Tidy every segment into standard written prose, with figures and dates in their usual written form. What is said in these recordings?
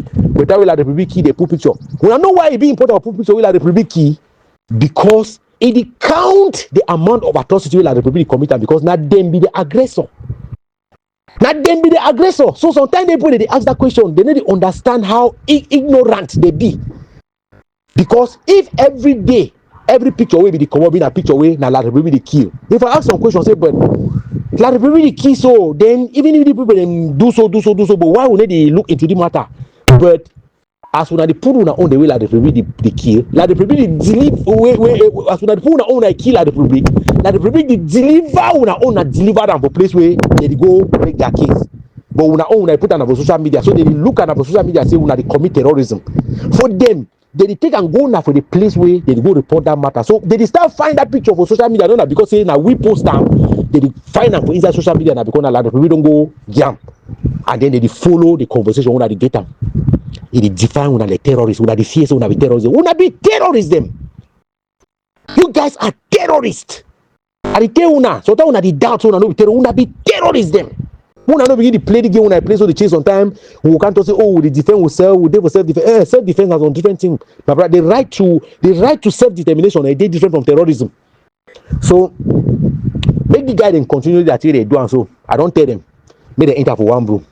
but that will like the Republic key, they put picture. When I know why it be important to put picture with like the Republic key, because it count the amount of atrocity like the Republic committed, because not them be the aggressor. Not them be the aggressor. So sometimes they ask that question, they need to understand how ignorant they be. Because if every day, every picture will be the common, a picture way, now like the Republic kill. If I ask some questions, say, but like the Republic kill, so then even if the people then do so, but why would they look into the matter? But as when they put on own the way like the Republic the kill, like the Republic deliver as when they put on own the kill like the Republic, like the Republic deliver on deliver them for place where they go make their case. But when they put on social media, so they look at social media and say when they commit terrorism. For them, they take and go now for the place where they go report that matter. So they start find that picture for social media, don't know, because say now we post them, they find them for inside social media now because now like the Republic don't go jam, and then they follow the conversation when they get them. It define una the terrorists, una the fears, una be terrorists. Una be terrorists them. You guys are terrorists. I tell una, so that una the doubts, una no be terrorists, una be terrorists them. Una no begin to play the game, una play so the chase on time. We can't say, oh, the defense will sell, we for self-defense. Self-defense has on different thing. But the right to self-determination is different from terrorism. So make the guy then continue that way they do, and so I don't tell them, make them enter for one room.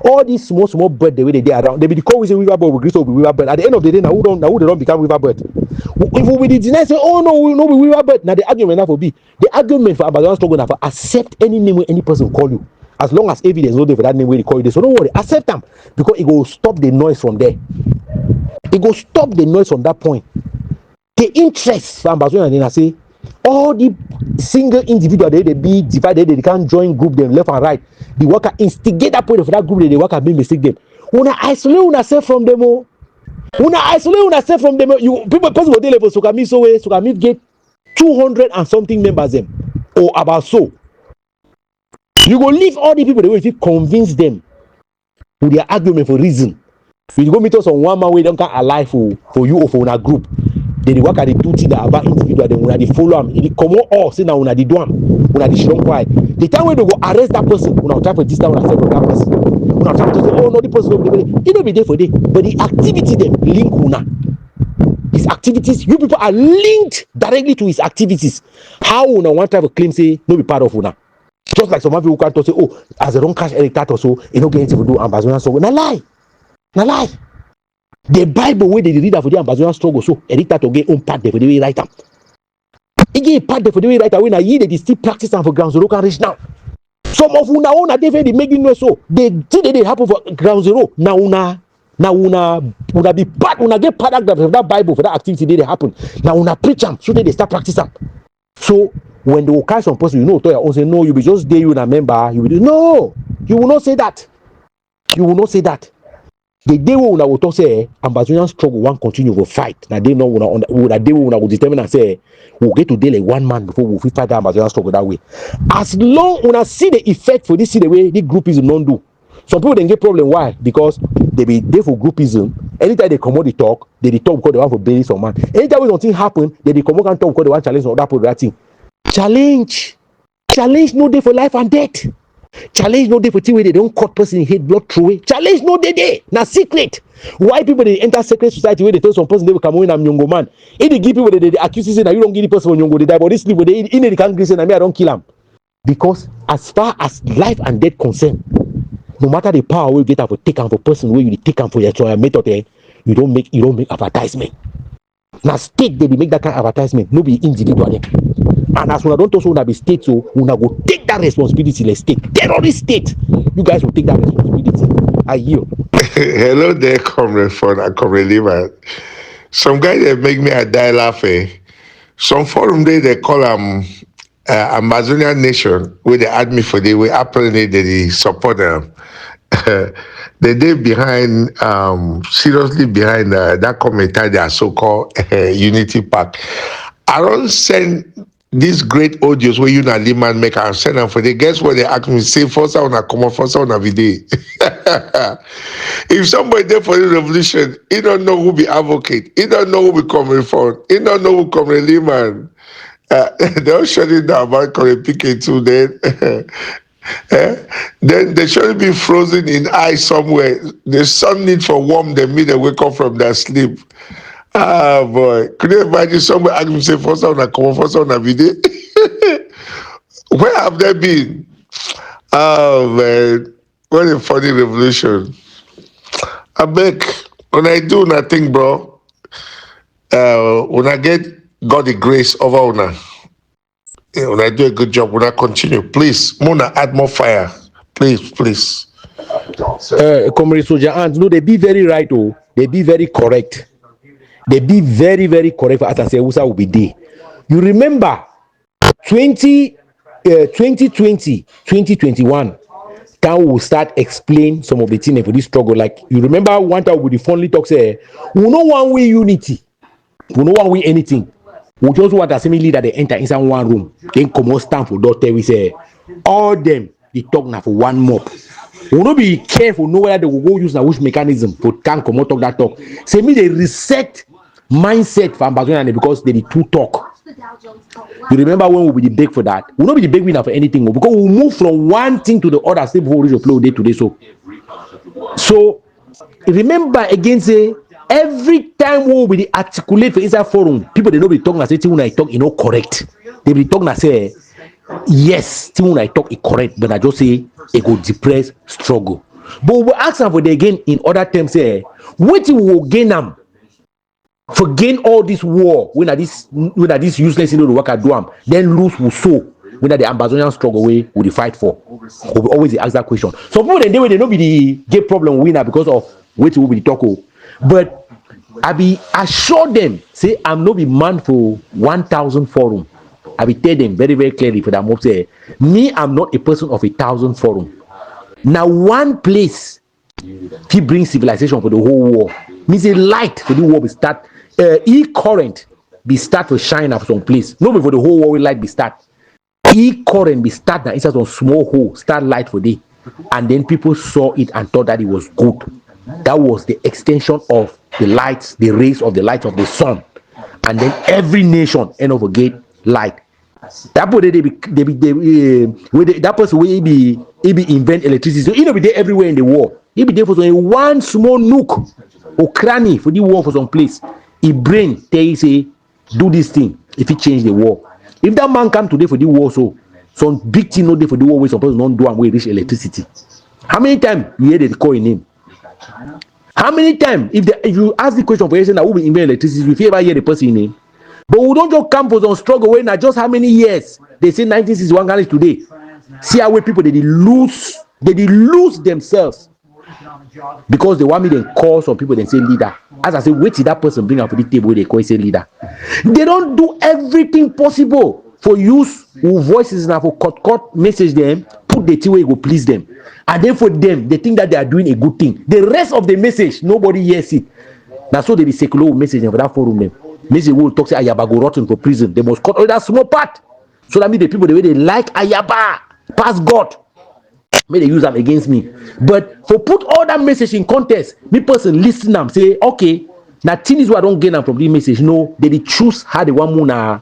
All these small bird the way they are around, they be the call we say weaver bird, we grease up with weaver bird. At the end of the day, now who they don't become weaver bird. If we be deny say, oh no, we no be weaver bird. Now the argument now for be the argument for Ambazonia struggle now for accept any name where any person call you, as long as evidence no there for that name where they call you. So don't worry, accept them, because it will stop the noise from there. It will stop the noise from that point. The interest for Ambazonia then I say all the single individual they be divided, they can't join group them left and right. The worker instigate that point for that group, the worker make mistake them. Una isolate una self from them. Una isolate una self from them. You people possible they level so can me so way so can me get 200 and something members them or about so. You go leave all the people the way if you convince them with their argument for reason. You go meet us on one man way don't can alive for you or for una group. They work at the duty that about individual, then when they follow them, they come on say now when they do them, when they strong quiet. The time when they go arrest that person, when I try to distance when I say from that person, when I try to say, oh no, the person will be there for day. But the activity them link una. His activities, you people are linked directly to his activities. How una one type of claim say no be part of una. Just like some people can't say, oh, as a wrong cash elector or so, you don't get anything to do Ambazonia so na lie. The Bible where they read for the Ambazonia struggle, so editor to get own part there for the way write them. Again, part there for the way write when I hear they still practice and for ground zero can reach now. Some of una own they make it know so. They see they happen for ground zero. Now una be part, una get part of that Bible for that activity they happen. Now una preach them so they start practicing. So when they will catch some person, you know, to your own say no, you be just there, you remember, you will do no, you will not say that. You will not say that. The day when we will say Ambazonian struggle one continue to fight. Now they know that day when we will determine and say we'll get to deal like one man before we fight the Ambazonian struggle that way. As long when I see the effect for this, see the way the groupism non do. Some people then get problem. Why? Because they be there for groupism. Anytime they come out the talk, they talk because they want for bury some man. Anytime when something happen, they come out and talk because they want challenge or that thing. Challenge no day for life and death. Challenge no day for thing where they don't cut person in hate blood through it. Challenge no day. Now secret. Why people they enter secret society where they tell some person they will come in and Nyongo man. If they give people they accuse you say that you don't give the person when Nyongo they die, but this people they in the can't say that me I don't kill him. Because as far as life and death concern, no matter the power we get for take him for person where you take him for your method there, you don't make advertisement. Now state they make that kind of advertisement, no be individual there. And as una don't also una be state, so una go take that responsibility. Like state, terrorist state, you guys will take that responsibility. I yield. Hello there, comrade Ford and comrade Lehman. Some guys they make me a die laughing. Some forum they call Amazonian Nation, where they add me for the way apparently they support them. They did behind seriously behind that commentary their so-called Unity Park. I don't send these great audios where you and Lehman make and send them for the guess what they ask me say first on a common first on a video. If somebody there for the revolution, he don't know who be advocate, he don't know who be coming for, he don't know who coming Lehman. They'll shut it down about coming PK2 then. Then they should be frozen in ice somewhere. The sun need for warm them, me they wake up from their sleep. Ah boy. Could you imagine somewhere ask me say for some come on for some video? Where have they been? Oh man, what a funny revolution. I beg when I do nothing, bro. When I get God the grace over una, when I do a good job, when I continue, please, Mona, add more fire. Please, please. Comrade Soldier Ant, no, they be very right, oh, they be very correct. They be very, very correct for Atase Usa will be there. You remember 2020, 2021, time will start explain some of the things for this struggle. Like you remember one time with the fondly talk say, we no one way unity, we no one way anything. We just want a semi leader they enter inside one room, then come on stand for doctor. We say all them they talk now for one mob. We will not be careful, know whether they will go use na which mechanism for can come out talk that talk. Say me they reset mindset for Ambazonia because they did two talk. You remember when we be the big for that? We'll not be the big winner for anything because we move from one thing to the other still before we reach play day today. So remember again, say every time we will be articulate for inside forum, people they know be talking and say when I talk, you know, correct. They be talking and say yes, when I talk is correct, but I just say it go depress struggle. But we will ask them for the again in other terms, say what we will gain them. For gain all this war, when this useless in the work I do them, then lose will sow. When the Ambazonian struggle way will fight for. We will always ask that question. So people they know be the get problem winner because of what will be the talk. But I be assure them, say I'm not be man for 1,000 forum. I be tell them very, very clearly for that mob say, me, I'm not a person of 1,000 forum. Now one place he brings civilization for the whole war. Means a light for the war will start. E-current be start to shine up some place. No before the whole war will light be start. E-current be start now inside some small hole, start light for day. And then people saw it and thought that it was good. That was the extension of the lights, the rays of the light of the sun. And then every nation end of a gate light. That person will be invent electricity. So he be there everywhere in the war. He be there for one small nook or cranny for the war for some place. He brain tell you say do this thing if he change the war. If that man come today for the war, so some big thing no day for the war where some person don't do and we reach electricity. How many times you hear they call in him? How many times if you ask the question for person that who will invent electricity, if you ever hear the person name? But we don't just come for some struggle when not just how many years they say 1961 Ghana today. See how way people they lose themselves. Because they want me to call some people and say leader. As I say, wait till that person bring up to the table where they call say leader. They don't do everything possible for use who voices now for cut message them, put the thing where it will please them. And then for them, they think that they are doing a good thing. The rest of the message, nobody hears it. That's so they be secular message for that forum them. Message will talk say Ayaba go rotten for prison. They must cut all that small part. So that means the people the way they like Ayaba past God. May they use them against me. But for put all that message in context, me person listen them say, okay, now thing is what I don't gain them from this message. No, they choose how they want more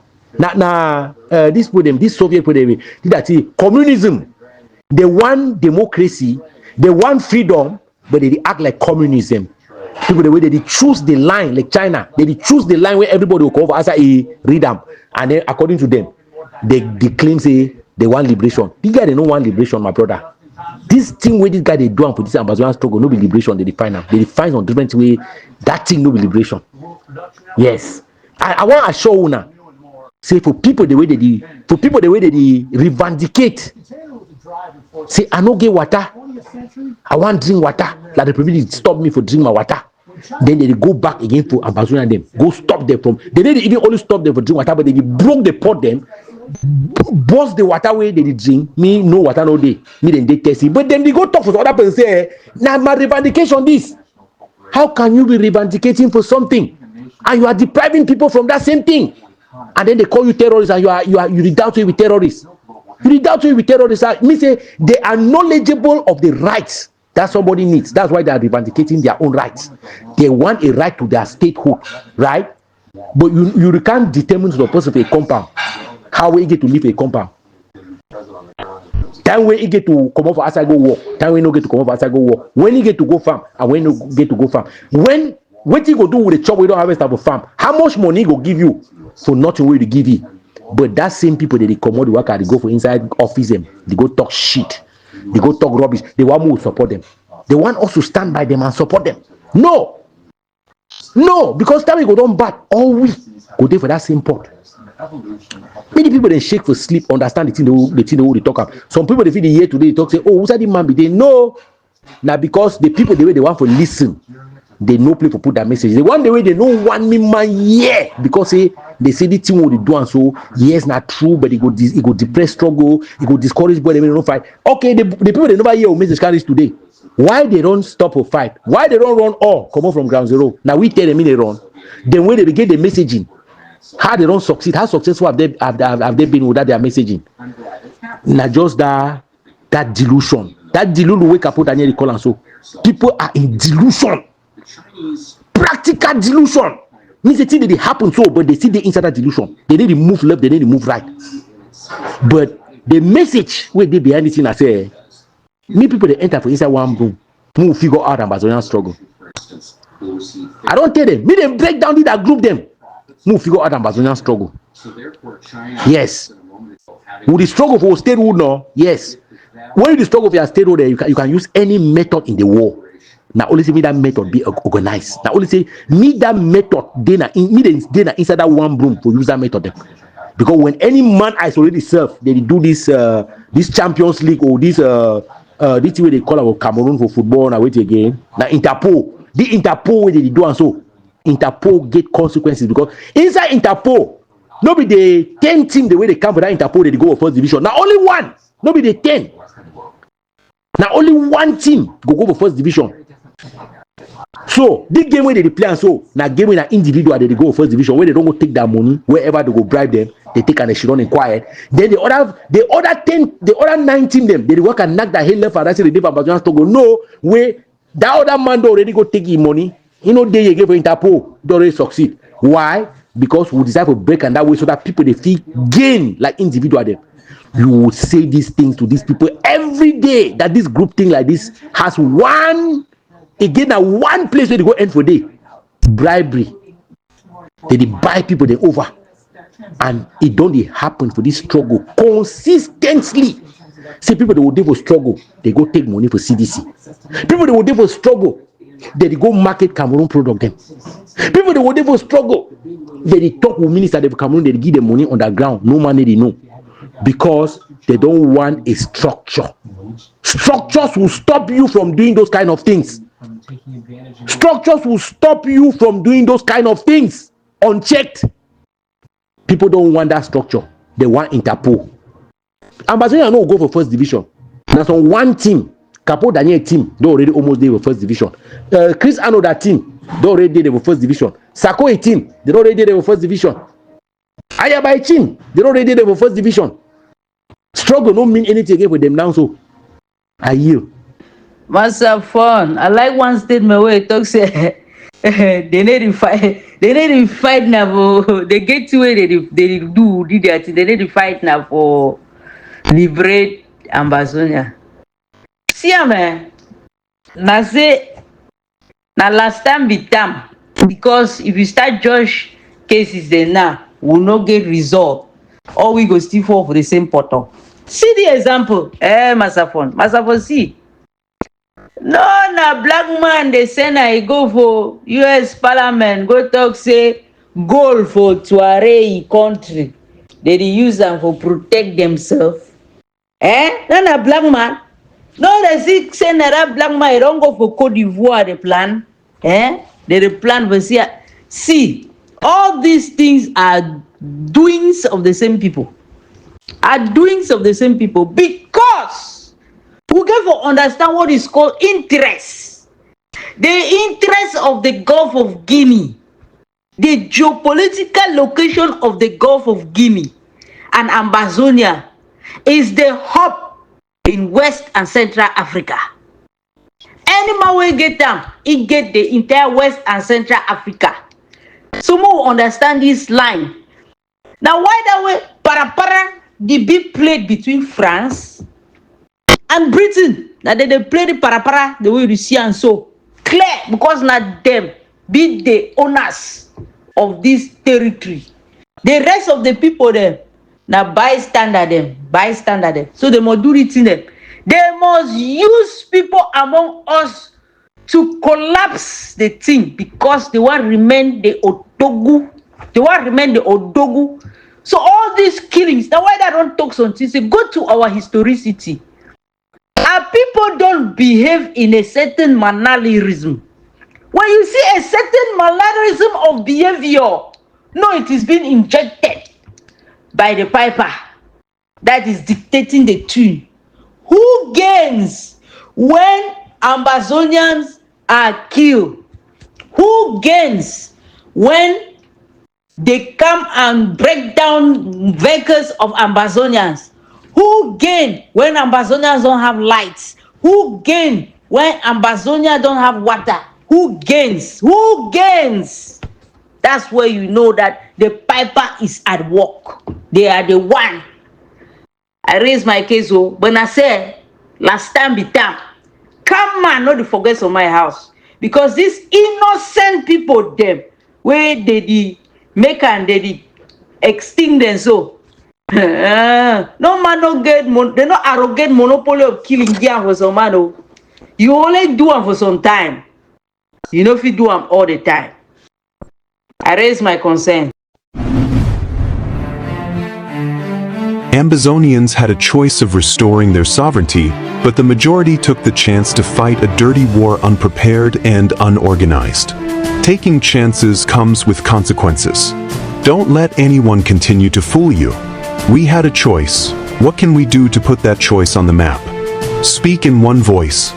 this Soviet put them that communism. They want democracy, they want freedom, but they act like communism. People the way they choose the line like China, they choose the line where everybody will come over as a read them, and then according to them, they claim say they want liberation. These guys they don't want liberation, my brother. This thing where this guy they do for this Ambazonia struggle, no be liberation. They define them. They define on different way. That thing no be liberation. Yes, I want to assure you now. Say for people the way they revindicate. Say I no get water. I want drink water. Like the privilege stop me for drink my water. Then they go back again for Ambazonia them. Go stop them from. They didn't even only stop them for drink water, but they broke the pot them. Boss the water way they drink. Me no water no day. Me then they test it. But then they go talk for other person say, now my revendication this. How can you be revendicating for something and you are depriving people from that same thing? And then they call you terrorists and you redound to it with terrorists. You redound to it with terrorists. Me say they are knowledgeable of the rights that somebody needs. That's why they are revendicating their own rights. They want a right to their statehood, right? But you can't determine to the person for a compound how we get to live a compound. Time when he get to come off outside go work, time when he no get to come off outside go work. When he get to go farm, and when he no get to go farm. When what you go do with the chop we don't harvest of a farm? How much money he go give you for nothing way to give you? But that same people that they come out the worker, they go for inside office them, they go talk shit, they go talk rubbish. They want me to support them. They want us to stand by them and support them. No, because time we go down bad, all we go there for that same pot. Many people they shake for sleep, understand the thing they talk about. Some people they feel the year today they talk say, oh, who's that man be? They know now because the people the way they want to listen, they know people put that message. They want the way they know one me man because they say the thing what they do and so yes not true, but it go depress struggle, it go discourage boy they don't fight. Okay, the people they never hear or message carries today. Why they don't stop a fight? Why they don't run all come on from ground zero? Now we tell them they run. Then when they get the messaging, how they don't succeed, how successful have they been without their messaging? Now just that delusion. That delusion wake up Daniel call and so people are in delusion. Practical delusion. Means the thing that they happen so, but they see the inside that delusion. They need to move left, they need to move right. But the message where they behind this thing I say, me people they enter for inside one room, who figure out Ambazonian struggle. I don't tell them, me they break down that group them. Who figure out Ambazonian struggle. Yes. Would the struggle for statehood no? Yes. When you struggle for your statehood, you can use any method in the war. Now only say me that method be organized. Now only say me that method then inside that one room for use that method. Then. Because when any man isolated itself, they do this Champions League or this way they call our Cameroon for football. Now wait again. Now Interpol, the Interpol way they do and so Interpol get consequences because inside Interpol, no be the 10 team the way they come for that Interpol they go for first division. Now only one, no be the 10. Now only one team go for first division. So this game where they play and so now game when an individual they go first division where they don't go take their money wherever they go bribe them they take and they should run in quiet. Then the other 9 team them they work and knock their head left and right say they did Ambazonia to go no where that other man already go take his money. You know they again for Interpol they already succeed. Why? Because we decide to break and that way so that people they feel gain like individual them. You will say these things to these people every day that this group thing like this has one place where they go end for day. Bribery. They buy people they over. And it don't happen for this struggle consistently. See people they will do for struggle, they go take money for CDC. People they will do for struggle, they go market Cameroon product them. People they will do for struggle, they talk with minister of Cameroon, they give them money on the ground. No money they know. Because they don't want a structure. Structures will stop you from doing those kind of things. Structures will stop you from doing those kind of things unchecked. People don't want that structure. They want Interpol. Ambazonia no go for first division. That's on one team. Capo Daniel team, they already almost there for first division. Chris Arno that team, they already there for first division. Sako team, they already there for first division. Ayabai team, they already there for first division. Struggle don't mean anything again for them now, so I yield. Master fun. I like one statement where it talks say they need to fight. They need to fight now for they get to where they do that. They need to fight now for liberate Ambazonia. See man. Now say now last time be time because if you start judge cases then now will not get resolved. Or we go still fall for the same portal. See the example. Masafon, see. No, na black man they send I go for US Parliament, go talk say goal for Tuareg country. They use them for protect themselves. No, na black man. No, they see send that black man, they don't go for Cote d'Ivoire, the plan. They plan for see, all these things are doings of the same people. Because we get to understand what is called interest. The interest of the Gulf of Guinea, the geopolitical location of the Gulf of Guinea and Ambazonia is the hub in West and Central Africa. Any man will get them, it get the entire West and Central Africa. So more understand this line. Now why that way para the big plate between France and Britain. Now they play the para the way you see and so clear because now them be the owners of this territory. The rest of the people them now bystander them. So they must do it in them. They must use people among us to collapse the thing because they want remain the odogu. They want remain the odogu. So all these killings, now why they don't talk something, say go to our historicity. Our people don't behave in a certain mannerism. When you see a certain mannerism of behavior, no, it is being injected by the piper that is dictating the tune. Who gains when Ambazonians are killed? Who gains when they come and break down vehicles of Ambazonians? Who gain when Ambazonians don't have lights? Who gain when Ambazonia don't have water? Who gains? Who gains? That's where you know that the piper is at work. They are the one. I raise my case, when I say last time be time, come on, not to forget on my house. Because these innocent people, them, where they make and they extinct them so. No man no get they no arrogant monopoly of killing game for some man. You only do them for some time. You know if you do them all the time. I raise my concern. Ambazonians had a choice of restoring their sovereignty, but the majority took the chance to fight a dirty war unprepared and unorganized. Taking chances comes with consequences. Don't let anyone continue to fool you. We had a choice. What can we do to put that choice on the map? Speak in one voice.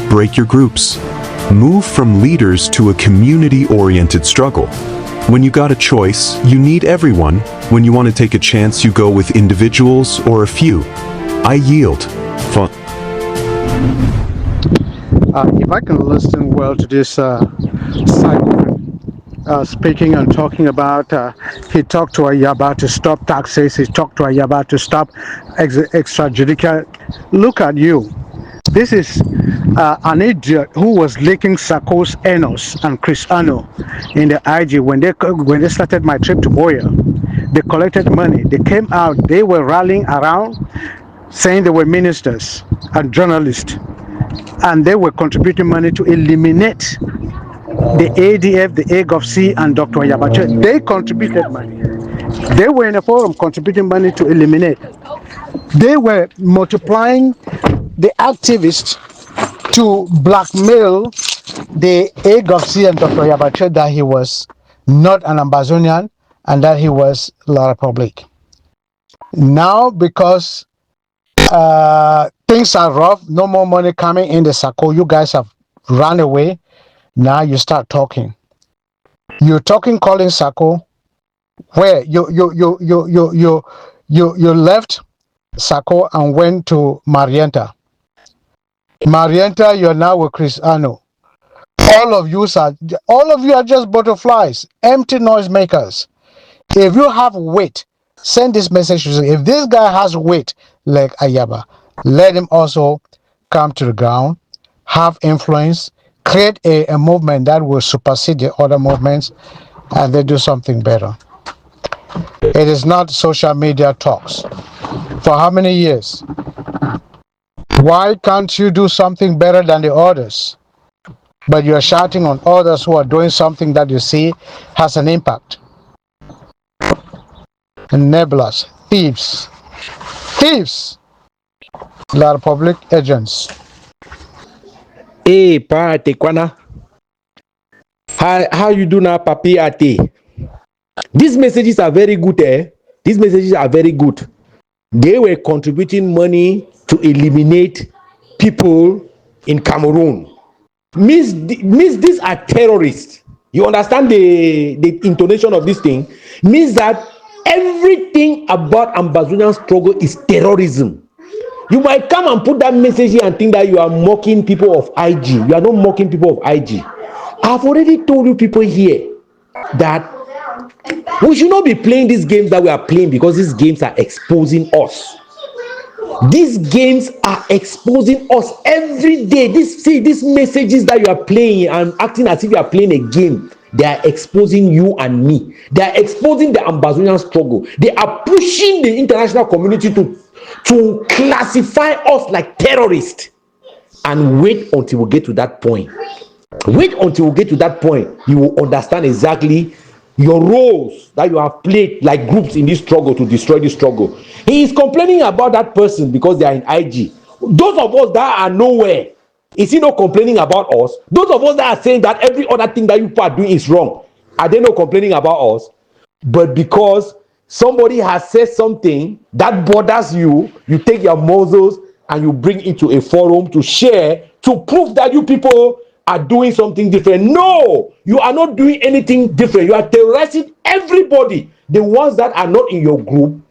Break your groups. Move from leaders to a community-oriented struggle. When you got a choice, you need everyone. When you want to take a chance, you go with individuals or a few. I yield. If I can listen well to this cycle speaking and talking about, he talked to Ayaba to stop taxes, he talked to Ayaba to stop extrajudicial. Look at you. This is an idiot who was licking Sarko's Enos and Chris Ano in the IG when they started my trip to Boya. They collected money. They came out. They were rallying around, saying they were ministers and journalists, and they were contributing money to eliminate the ADF, the AGOFC, and Dr. Yabache. They contributed money. They were in a forum contributing money to eliminate. They were multiplying the activists to blackmail the AGOFC and Dr. Yabache that he was not an Ambazonian and that he was La Republic. Now, because things are rough, no more money coming in the Sako, you guys have run away. Now you start talking. You're talking, calling Sako, where you left Sako and went to Marienta. Marienta, you're now with Chris Ano. All of you are just butterflies, empty noisemakers. If you have weight, send this message. If this guy has weight like Ayaba, let him also come to the ground, have influence, create a movement that will supersede the other movements, and they do something better. It is not social media talks. For how many years? Why can't you do something better than the others? But you are shouting on others who are doing something that you see has an impact. Enablers, thieves, La Republic agents. Hey, Pa Atekwana. How you do now, Papi Ate? These messages are very good, eh? These messages are very good. They were contributing money to eliminate people in Cameroon. Means these are terrorists. You understand the intonation of this thing? Means that everything about Ambazonian struggle is terrorism. You might come and put that message here and think that you are mocking people of IG. You are not mocking people of IG. I've already told you people here that we should not be playing these games that we are playing because these games are exposing us. These games are exposing us every day. These messages that you are playing and acting as if you are playing a game, they are exposing you and me. They are exposing the Ambazonian struggle. They are pushing the international community to classify us like terrorists. And wait until we get to that point. Wait until we get to that point. You will understand exactly your roles that you have played like groups in this struggle to destroy this struggle. He is complaining about that person because they are in IG. Those of us that are nowhere, is he not complaining about us? Those of us that are saying that every other thing that you are doing is wrong, are they not complaining about us? But because somebody has said something that bothers you, you take your muzzles and you bring it to a forum to share, to prove that you people are doing something different. No, you are not doing anything different. You are terrorizing everybody. The ones that are not in your group,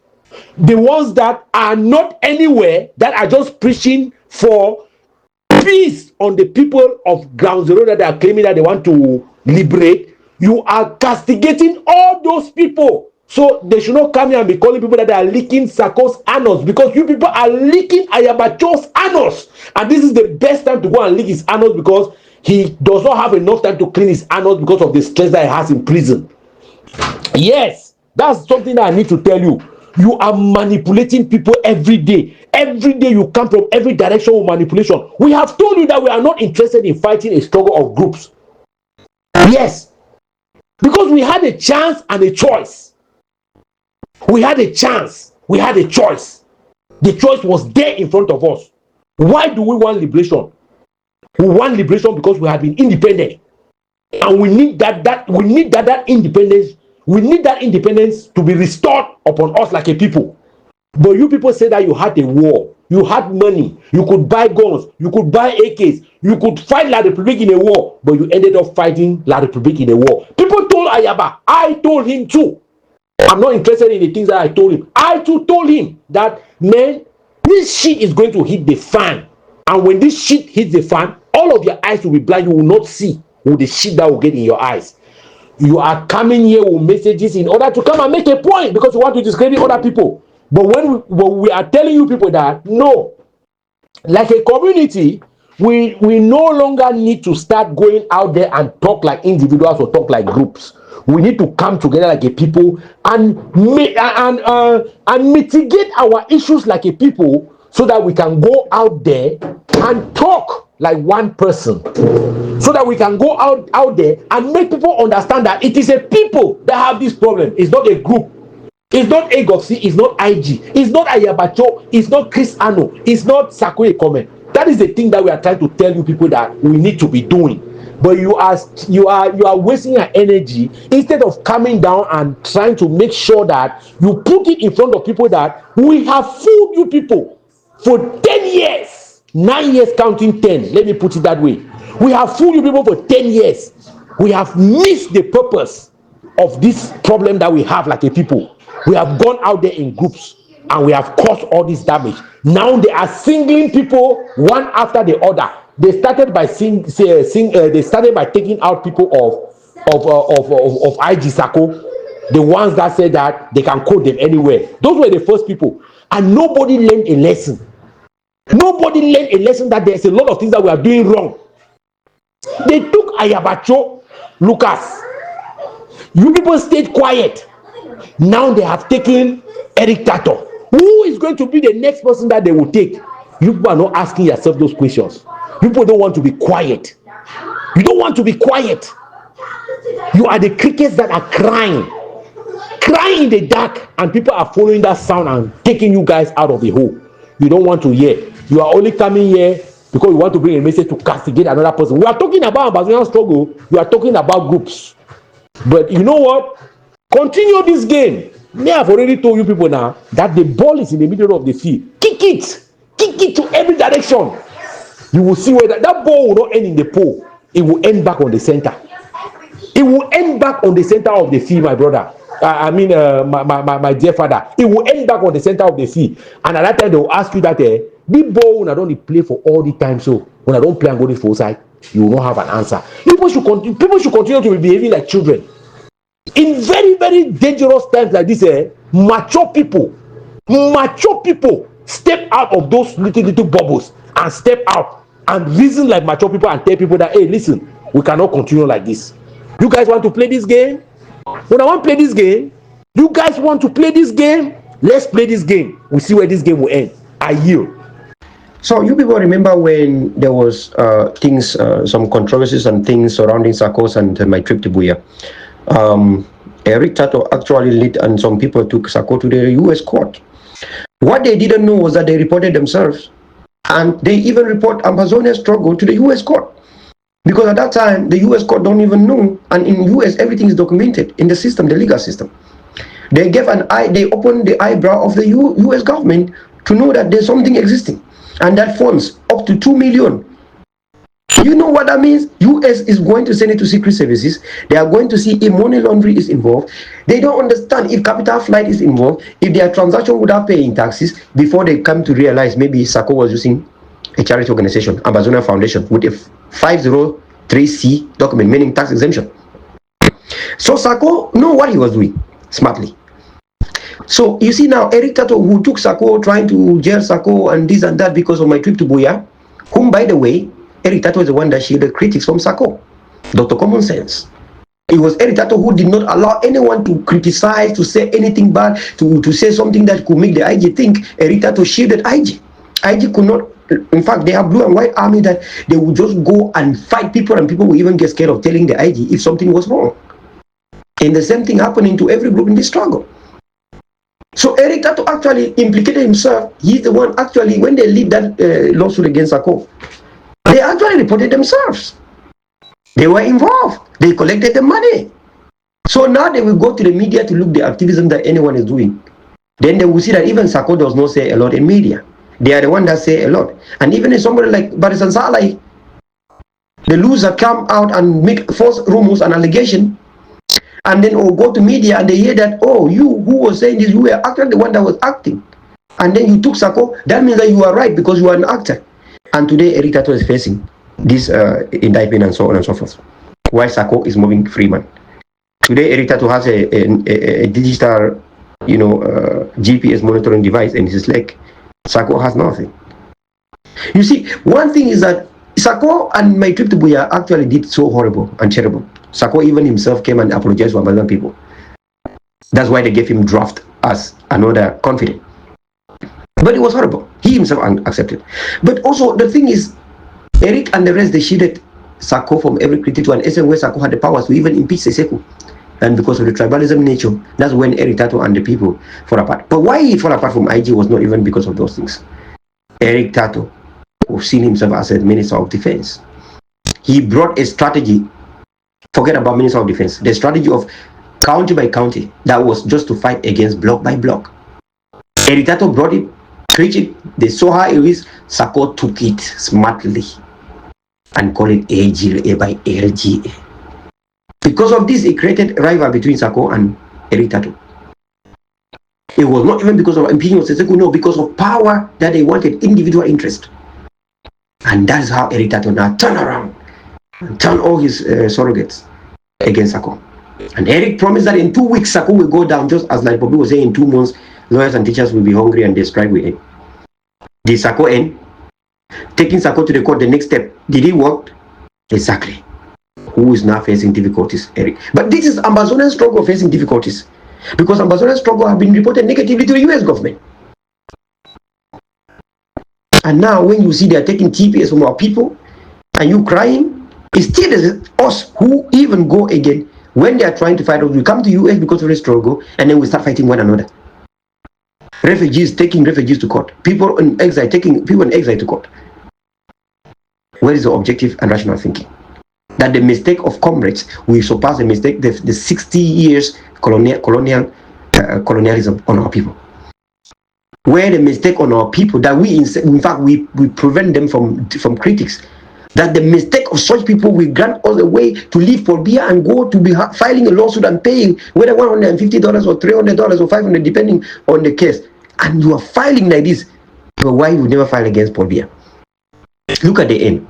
the ones that are not anywhere, that are just preaching for peace on the people of ground zero that they are claiming that they want to liberate. You are castigating all those people. So they should not come here and be calling people that they are leaking Sako's anus, because you people are leaking Ayabacho's anus. And this is the best time to go and leak his anus, because he does not have enough time to clean his anus because of the stress that he has in prison. Yes, that's something that I need to tell you. You are manipulating people every day. Every day you come from every direction with manipulation. We have told you that we are not interested in fighting a struggle of groups. Yes, because we had a chance and a choice. We had a chance. We had a choice. The choice was there in front of us. Why do we want liberation? We want liberation because we have been independent, and we need that independence. We need that independence to be restored upon us like a people. But you people say that you had a war, you had money, you could buy guns, you could buy AKs, you could fight La Republique in a war, but you ended up fighting La Republique in a war. People told Ayaba, I told him too. I'm not interested in the things that I told him. I too told him that, man, this shit is going to hit the fan. And when this shit hits the fan, all of your eyes will be blind. You will not see with the shit that will get in your eyes. You are coming here with messages in order to come and make a point because you want to discredit other people. But when we are telling you people that, no, like a community, we no longer need to start going out there and talk like individuals or talk like groups. We need to come together like a people and mitigate our issues like a people, so that we can go out there and talk like one person, so that we can go out there and make people understand that it is a people that have this problem. It's not a group. It's not Egofsi, it's not IG, it's not Ayabacho, it's not Chris Ano, it's not Sakoe Kome. That is the thing that we are trying to tell you people that we need to be doing. But you are wasting your energy instead of coming down and trying to make sure that you put it in front of people that we have fooled you people for 10 years, 9 years counting 10. Let me put it that way. We have fooled you people for 10 years. We have missed the purpose of this problem that we have like a people. We have gone out there in groups and we have caused all this damage. Now they are singling people one after the other. They started by they started by taking out people of IG Sako, the ones that said that they can quote them anywhere. Those were the first people, and nobody learned a lesson. Nobody learned a lesson that there's a lot of things that we are doing wrong. They took Ayabacho, Lucas. You people stayed quiet. Now they have taken Eric Tato. Who is going to be the next person that they will take? You people are not asking yourself those questions. People don't want to be quiet. You don't want to be quiet. You are the crickets that are crying in the dark, and people are following that sound and taking you guys out of the hole. You don't want to hear. You are only coming here because you want to bring a message to castigate another person. We are talking about Ambazonia struggle. You are talking about groups. But you know what? Continue this game. Me, I've already told you people now that the ball is in the middle of the field. Kick it to every direction. You will see where that ball will not end in the pole. It will end back on the center. It will end back on the center of the field, my brother. My dear father. It will end back on the center of the field. And at that time, they will ask you that the ball when I don't play for all the time. So when I don't play and go to full side, you will not have an answer. People should continue to be behaving like children. In very, very dangerous times like this, mature people Step out of those little bubbles and step out and reason like mature people and tell people that, hey, listen, we cannot continue like this. You guys want to play this game? When I want to play this game, you guys want to play this game? Let's play this game. We see where this game will end. I yield. So you people remember when there was some controversies and things surrounding Sarkozy and my trip to Buea. Eric Tato actually led, and some people took Sarkozy to the U.S. court. What they didn't know was that they reported themselves, and they even report Ambazonia's struggle to the U.S. court. Because at that time, the U.S. court don't even know, and in U.S. everything is documented in the system, the legal system. They opened the eyebrow of the U.S. government to know that there's something existing, and that funds up to 2 million. You know what that means? U.S. is going to send it to secret services. They are going to see if money laundering is involved. They don't understand if capital flight is involved, if their transaction without paying taxes, before they come to realize maybe Sarkozy was using a charity organization, Ambazonia Foundation, with a 503C document, meaning tax exemption. So Sarkozy know what he was doing smartly. So you see now, Eric Tato, who took Sarkozy, trying to jail Sarkozy and this and that because of my trip to Buea, whom, by the way, Eric Tato is the one that shielded critics from Sarkozy. Dr. Common Sense. It was Eric Tato who did not allow anyone to criticize, to say anything bad, to say something that could make the IG think. Eric Tato shielded IG. IG could not. In fact, they have blue and white army that they would just go and fight people, and people will even get scared of telling the IG if something was wrong. And the same thing happening to every group in this struggle. So Eric Tato actually implicated himself. He's the one actually, when they lead that lawsuit against Sarkozy, they actually reported themselves. They were involved. They collected the money. So now they will go to the media to look the activism that anyone is doing. Then they will see that even Sarkozy does not say a lot in media. They are the one that say a lot. And even if somebody like Barisan Salai, the loser, come out and make false rumors and allegation, and then go to media and they hear that, oh, you who was saying this, you were actually the one that was acting. And then you took Sarkozy, that means that you are right because you are an actor. And today Eric Tato is facing this indictment and so on and so forth, while Sarkozy is moving free man. Today Eric Tato has a digital, GPS monitoring device in his leg. Sarkozy has nothing. You see, one thing is that Sarkozy and my trip to Buea actually did so horrible and terrible. Sarkozy even himself came and apologized to Amazon people. That's why they gave him draft as another confidant. But it was horrible. He himself accepted. But also the thing is, Eric and the rest, they shielded Sarkozy from every critique, and SM where Sarkozy had the powers to even impeach Seseko. And because of the tribalism nature, that's when Eric Tato and the people fall apart. But why he fell apart from IG was not even because of those things. Eric Tato, who seen himself as a Minister of Defense, he brought a strategy. Forget about Minister of Defense. The strategy of county by county that was just to fight against block by block. Eric Tato brought it, preached it. They saw how it is. Sarkozy took it smartly and called it AGA by LGA. Because of this, it created a rival between Sarkozy and Eric Tato. It was not even because of impeachment of Seseko, no, because of power that they wanted, individual interest. And that is how Eric Tato now turned around and turned all his surrogates against Sarkozy. And Eric promised that in 2 weeks, Sarkozy will go down, just as like Bobby was saying, in 2 months, lawyers and teachers will be hungry and the strike will end. Did Sarkozy end? Taking Sarkozy to the court, the next step, did it work? Exactly. Who is now facing difficulties? Eric. But this is Ambazonian struggle facing difficulties, because Ambazonian struggle have been reported negatively to the US government. And now when you see they are taking TPS from our people and you crying, it's still us who even go again when they are trying to fight us. We come to US because of the struggle, and then we start fighting one another. Refugees taking refugees to court. People in exile taking people in exile to court. Where is the objective and rational thinking? That the mistake of comrades will surpass the mistake, the 60 years colonialism on our people. Where the mistake on our people that we, in fact, we prevent them from critics. That the mistake of such people will grant us a way to leave Polbia and go to be filing a lawsuit and paying whether $150 or $300 or $500 depending on the case. And you are filing like this. But why you never file against Polbia? Look at the end.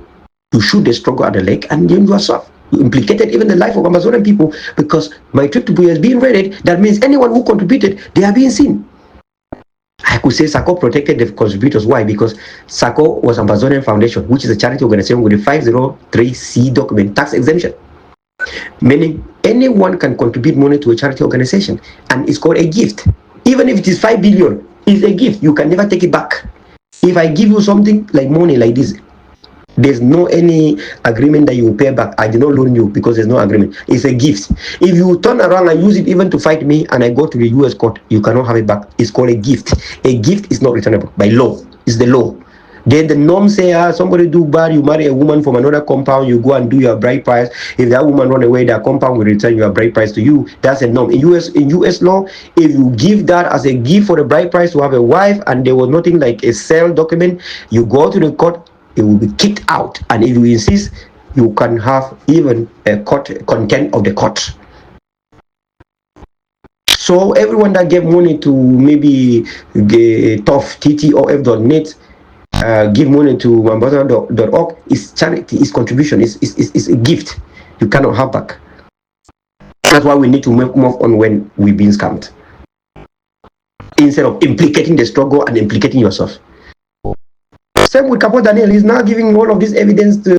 You shoot the struggle at the leg, and then you are soft. You implicated even the life of Amazonian people, because my trip to Buea is being raided. That means anyone who contributed, they are being seen. I could say Sako protected the contributors. Why? Because Sako was Ambazonian Foundation, which is a charity organization with a 503C document, tax exemption. Meaning anyone can contribute money to a charity organization, and it's called a gift. Even if it is 5 billion, it's a gift. You can never take it back. If I give you something like money like this, there's no any agreement that you will pay back. I did not loan you because there's no agreement. It's a gift. If you turn around and use it even to fight me and I go to the US court, you cannot have it back. It's called a gift. A gift is not returnable by law. It's the law. Then the norm say, somebody do bad, you marry a woman from another compound, you go and do your bride price. If that woman run away, that compound will return your bride price to you. That's a norm. In US law, if you give that as a gift for the bride price to have a wife and there was nothing like a sale document, you go to the court, it will be kicked out. And if you insist, you can have even a court contempt of the court. So everyone that gave money to maybe Tough TT or F.net, give money to Ambazonia.org, is charity, is contribution, is a gift you cannot have back. That's why we need to move on when we've been scammed, instead of implicating the struggle and implicating yourself. Same with Capo Daniel, he's now giving all of this evidence to